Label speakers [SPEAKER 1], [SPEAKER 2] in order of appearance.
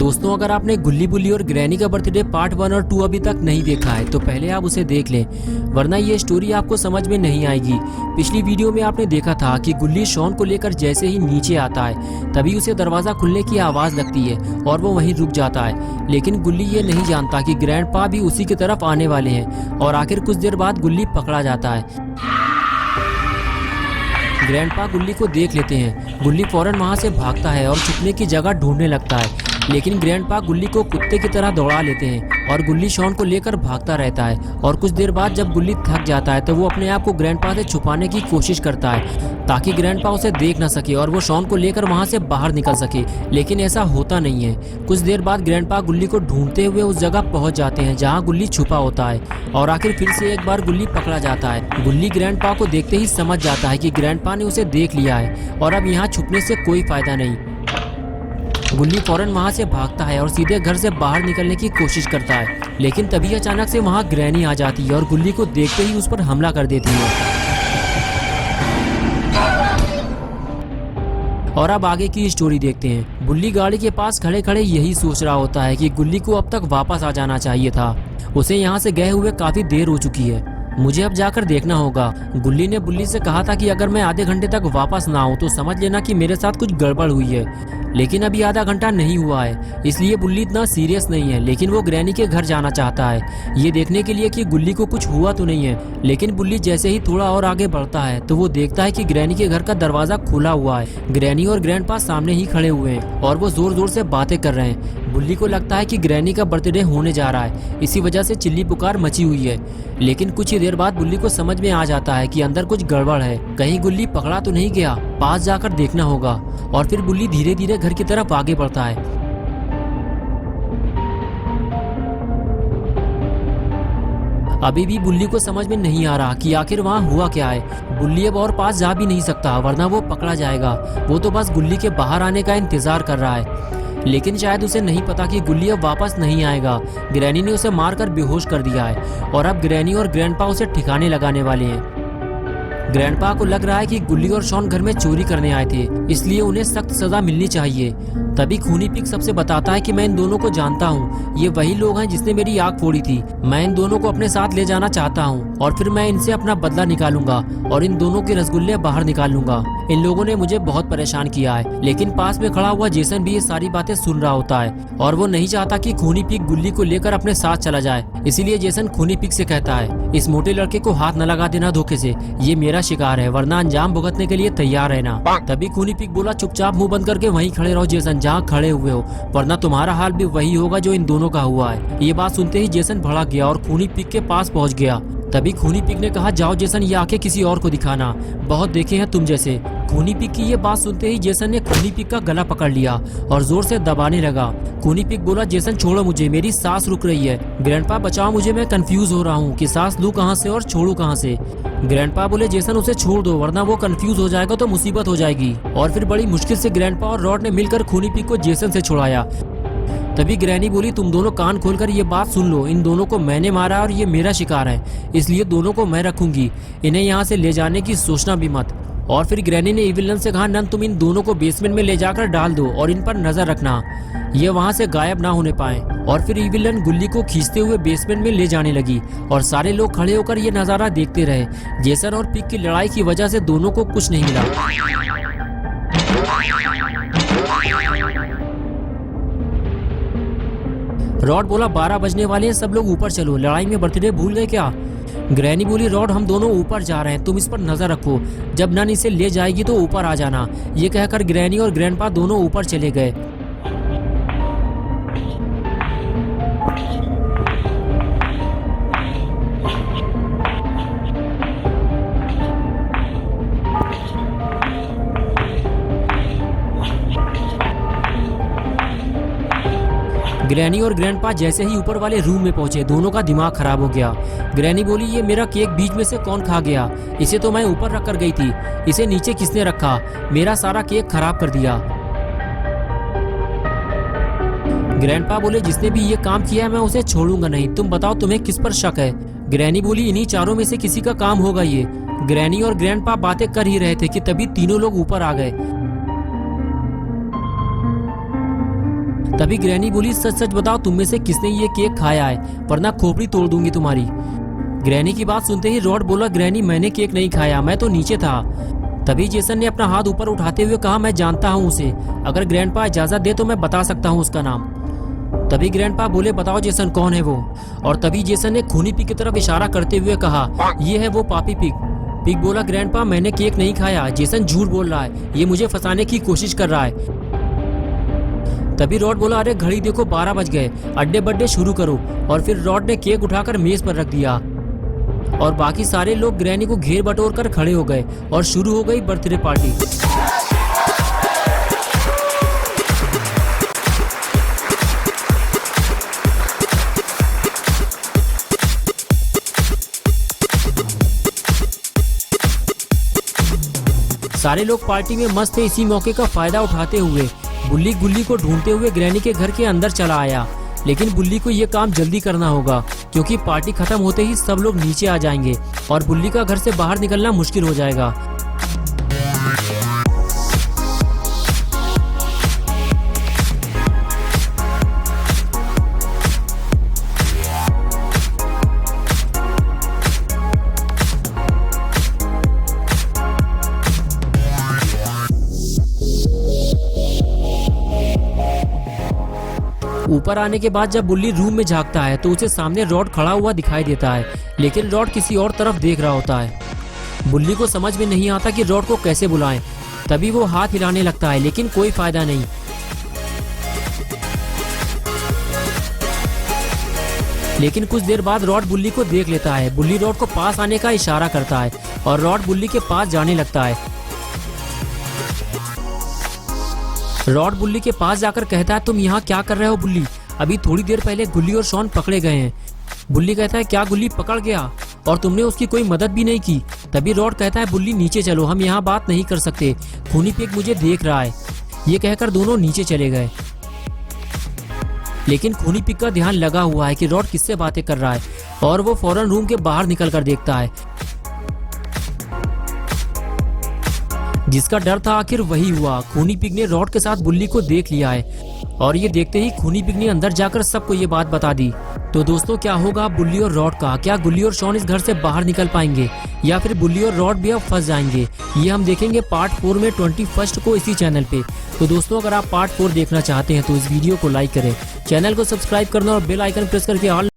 [SPEAKER 1] दोस्तों, अगर आपने गुल्ली बुल्ली और ग्रैनी का बर्थडे पार्ट 1 और 2 अभी तक नहीं देखा है तो पहले आप उसे देख लें, वरना ये स्टोरी आपको समझ में नहीं आएगी। पिछली वीडियो में आपने देखा था कि गुल्ली शॉन को लेकर जैसे ही नीचे आता है तभी उसे दरवाज़ा खुलने की आवाज़ लगती है और वो वहीं रुक जाता है। लेकिन गुल्ली ये नहीं जानता कि ग्रैंडपा भी उसी की तरफ आने वाले हैं और आखिर कुछ देर बाद गुल्ली पकड़ा जाता है। ग्रैंडपा गुल्ली को देख लेते हैं। गुल्ली फौरन वहां से भागता है और छुपने की जगह ढूंढने लगता है, लेकिन ग्रैंडपा गुल्ली को कुत्ते की तरह दौड़ा लेते हैं और गुल्ली शॉन को लेकर भागता रहता है। और कुछ देर बाद जब गुल्ली थक जाता है तो वो अपने आप को ग्रैंडपा से छुपाने की कोशिश करता है ताकि ग्रैंडपा उसे देख न सके और वो शॉन को लेकर वहां से बाहर निकल सके, लेकिन ऐसा होता नहीं है। कुछ देर बाद ग्रैंडपा गुल्ली को ढूंढते हुए उस जगह पहुंच जाते हैं जहां गुल्ली छुपा होता है और आखिर फिर से एक बार गुल्ली पकड़ा जाता है। गुल्ली ग्रैंडपा को देखते ही समझ जाता है कि ग्रैंडपा ने उसे देख लिया है और अब यहाँ छुपने से कोई फायदा नहीं। गुल्ली फौरन वहां से भागता है और सीधे घर से बाहर निकलने की कोशिश करता है, लेकिन तभी अचानक से वहां ग्रैनी आ जाती है और गुल्ली को देखते ही उस पर हमला कर देती है। और अब आगे की स्टोरी देखते हैं। गुल्ली गाड़ी के पास खड़े खड़े यही सोच रहा होता है कि गुल्ली को अब तक वापस आ जाना चाहिए था। उसे यहाँ से गए हुए काफी देर हो चुकी है, मुझे अब जाकर देखना होगा। गुल्ली ने बुल्ली से कहा था कि अगर मैं आधे घंटे तक वापस ना आऊं तो समझ लेना कि मेरे साथ कुछ गड़बड़ हुई है, लेकिन अभी आधा घंटा नहीं हुआ है, इसलिए बुल्ली इतना सीरियस नहीं है। लेकिन वो ग्रैनी के घर जाना चाहता है ये देखने के लिए कि गुल्ली को कुछ हुआ तो नहीं है। लेकिन बुल्ली जैसे ही थोड़ा और आगे बढ़ता है तो वो देखता है कि ग्रैनी के घर का दरवाजा खुला हुआ है। ग्रैनी और ग्रैंडपा सामने ही खड़े हुए हैं और वो जोर जोर से बातें कर रहे हैं। बुल्ली को लगता है कि ग्रैनी का बर्थडे होने जा रहा है, इसी वजह से चिल्ली पुकार मची हुई है। लेकिन कुछ ही देर बाद बुल्ली को समझ में आ जाता है कि अंदर कुछ गड़बड़ है, कहीं गुल्ली पकड़ा तो नहीं गया, पास जाकर देखना होगा। और फिर बुल्ली धीरे धीरे घर की तरफ आगे बढ़ता है। अभी भी बुल्ली को समझ में नहीं आ रहा कि आखिर वहाँ हुआ क्या है। बुल्ली अब और पास जा भी नहीं सकता वरना वो पकड़ा जाएगा। वो तो बस गुल्ली के बाहर आने का इंतजार कर रहा है, लेकिन शायद उसे नहीं पता कि गुल्ली अब वापस नहीं आएगा। ग्रैनी ने उसे मारकर बेहोश कर दिया है और अब ग्रैनी और ग्रैंडपा उसे ठिकाने लगाने वाले हैं। ग्रैंडपा को लग रहा है कि गुल्ली और शॉन घर में चोरी करने आए थे, इसलिए उन्हें सख्त सजा मिलनी चाहिए। तभी खूनी पिग सबसे बताता है कि मैं इन दोनों को जानता हूँ, ये वही लोग हैं जिसने मेरी आग फोड़ी थी। मैं इन दोनों को अपने साथ ले जाना चाहता हूँ और फिर मैं इनसे अपना बदला निकालूंगा और इन दोनों के रसगुल्ले बाहर निकाल लूंगा। इन लोगों ने मुझे बहुत परेशान किया है। लेकिन पास में खड़ा हुआ जेसन भी ये सारी बातें सुन रहा होता है और वो नहीं चाहता कि खूनी पिग गुल्ली को लेकर अपने साथ चला जाए, इसीलिए जेसन खूनी पिग से कहता है, इस मोटे लड़के को हाथ न लगा देना धोखे से, ये मेरा शिकार है, वरना अंजाम भुगतने के लिए तैयार रहना। तभी खूनी पिग बोला, चुपचाप मुंह बंद करके वहीं खड़े रहो जेसन, जहाँ खड़े हुए हो, वरना तुम्हारा हाल भी वही होगा जो इन दोनों का हुआ है। ये बात सुनते ही जेसन भड़क गया और खूनी पिग के पास पहुंच गया। तभी खूनी पिग ने कहा, जाओ जेसन, ये आंखें किसी और को दिखाना, बहुत देखे हैं तुम जैसे। खूनी पिग की ये बात सुनते ही जेसन ने खूनी पिग का गला पकड़ लिया और जोर से दबाने लगा। खूनी पिग बोला, जेसन छोड़ो मुझे, मेरी सांस रुक रही है। ग्रैंडपा बचाओ मुझे, मैं कंफ्यूज हो रहा हूँ कि सांस लूं कहाँ से और छोड़ू कहाँ से। ग्रैंडपा बोले, जेसन उसे छोड़ दो वरना वो कंफ्यूज हो जाएगा तो मुसीबत हो जाएगी। और फिर बड़ी मुश्किल से ग्रैंडपा और रॉड ने मिलकर खूनी पिग को जेसन से छुड़ाया। तभी ग्रैनी बोली, तुम दोनों कान खोलकर ये बात सुन लो, इन दोनों को मैंने मारा और ये मेरा शिकार है, इसलिए दोनों को मैं रखूंगी, इन्हें यहाँ से ले जाने की सोचना भी मत। और फिर ग्रैनी ने इविल नन से कहा, नन तुम इन दोनों को बेसमेंट में ले जाकर डाल दो और इन पर नजर रखना, ये वहाँ से गायब ना होने पाए। और फिर इविल नन गुल्ली को खींचते हुए बेसमेंट में ले जाने लगी और सारे लोग खड़े होकर ये नजारा देखते रहे। जेसन और पिग की लड़ाई की वजह से दोनों को कुछ नहीं मिला। रॉड बोला, 12 बजने वाले हैं, सब लोग ऊपर चलो, लड़ाई में बर्थडे भूल गए क्या? ग्रैनी बोली, रॉड हम दोनों ऊपर जा रहे हैं, तुम इस पर नजर रखो, जब नन इसे ले जाएगी तो ऊपर आ जाना। ये कहकर ग्रैनी और ग्रैंडपा दोनों ऊपर चले गए। ग्रैनी और ग्रैंडपा जैसे ही ऊपर वाले रूम में पहुंचे दोनों का दिमाग खराब हो गया। ग्रैनी बोली, ये मेरा केक बीच में से कौन खा गया? इसे तो मैं ऊपर रख कर गई थी, इसे नीचे किसने रखा? मेरा सारा केक खराब कर दिया। ग्रैंडपा बोले, जिसने भी ये काम किया है मैं उसे छोड़ूंगा नहीं, तुम बताओ तुम्हें किस पर शक है? ग्रैनी बोली, इन्हीं चारों में से किसी का काम होगा ये। ग्रैनी और ग्रैंडपा बातें कर ही रहे थे कि तभी तीनों लोग ऊपर आ गए। तभी ग्रैनी बोली, सच सच बताओ तुम में से किसने ये केक खाया है, वरना खोपड़ी तोड़ दूंगी तुम्हारी। ग्रैनी की बात सुनते ही रॉड बोला, ग्रैनी मैंने केक नहीं खाया, मैं तो नीचे था। तभी जेसन ने अपना हाथ ऊपर उठाते हुए कहा, मैं जानता हूँ उसे, अगर ग्रैंडपा इजाजत दे तो मैं बता सकता हूँ उसका नाम। तभी ग्रैंडपा बोले, बताओ जेसन कौन है वो। और तभी जेसन ने खूनी पिग की तरफ इशारा करते हुए कहा, ये है वो पापी पिग। पिग बोला, ग्रैंडपा मैंने केक नहीं खाया, जेसन झूठ बोल रहा है, ये मुझे फंसाने की कोशिश कर रहा है। तभी रॉड बोला, अरे घड़ी देखो 12 बज गए, अड्डे बड्डे शुरू करो। और फिर रॉड ने केक उठाकर मेज पर रख दिया और बाकी सारे लोग ग्रैनी को घेर बटोर कर खड़े हो गए और शुरू हो गई बर्थडे पार्टी। सारे लोग पार्टी में मस्त थे। इसी मौके का फायदा उठाते हुए बुल्ली गुल्ली को ढूंढते हुए ग्रैनी के घर के अंदर चला आया, लेकिन बुल्ली को यह काम जल्दी करना होगा क्योंकि पार्टी खत्म होते ही सब लोग नीचे आ जाएंगे और बुल्ली का घर से बाहर निकलना मुश्किल हो जाएगा। ऊपर आने के बाद जब बुल्ली रूम में झांकता है तो उसे सामने रॉड खड़ा हुआ दिखाई देता है, लेकिन रॉड किसी और तरफ देख रहा होता है। बुल्ली को समझ में नहीं आता कि रॉड को कैसे बुलाएं। तभी वो हाथ हिलाने लगता है, लेकिन कोई फायदा नहीं। लेकिन कुछ देर बाद रॉड बुल्ली को देख लेता है। बुल्ली रॉड को पास आने का इशारा करता है और रॉड बुल्ली के पास जाने लगता है। रॉड बुल्ली के पास जाकर कहता है, तुम यहाँ क्या कर रहे हो बुल्ली? अभी थोड़ी देर पहले गुल्ली और शॉन पकड़े गए हैं। बुल्ली कहता है, क्या गुल्ली पकड़ गया और तुमने उसकी कोई मदद भी नहीं की? तभी रॉड कहता है, बुल्ली नीचे चलो, हम यहाँ बात नहीं कर सकते, खूनी पिग मुझे देख रहा है। ये कहकर दोनों नीचे चले गए, लेकिन खूनी पिग का ध्यान लगा हुआ है कि रॉड किससे बातें कर रहा है और वो फौरन रूम के बाहर निकल कर देखता है। जिसका डर था आखिर वही हुआ। खूनी पिग ने रॉड के साथ बुल्ली को देख लिया है और ये देखते ही खूनी पिग ने अंदर जाकर सबको ये बात बता दी। तो दोस्तों, क्या होगा बुल्ली और रॉड का? क्या गुल्ली और शॉन इस घर से बाहर निकल पाएंगे या फिर बुल्ली और रॉड भी अब फंस जाएंगे? ये हम देखेंगे पार्ट 4 में 21 को इसी चैनल पे। तो दोस्तों, अगर आप पार्ट 4 देखना चाहते हैं तो इस वीडियो को लाइक करें, चैनल को सब्सक्राइब करना और बेल आइकन प्रेस करके ऑल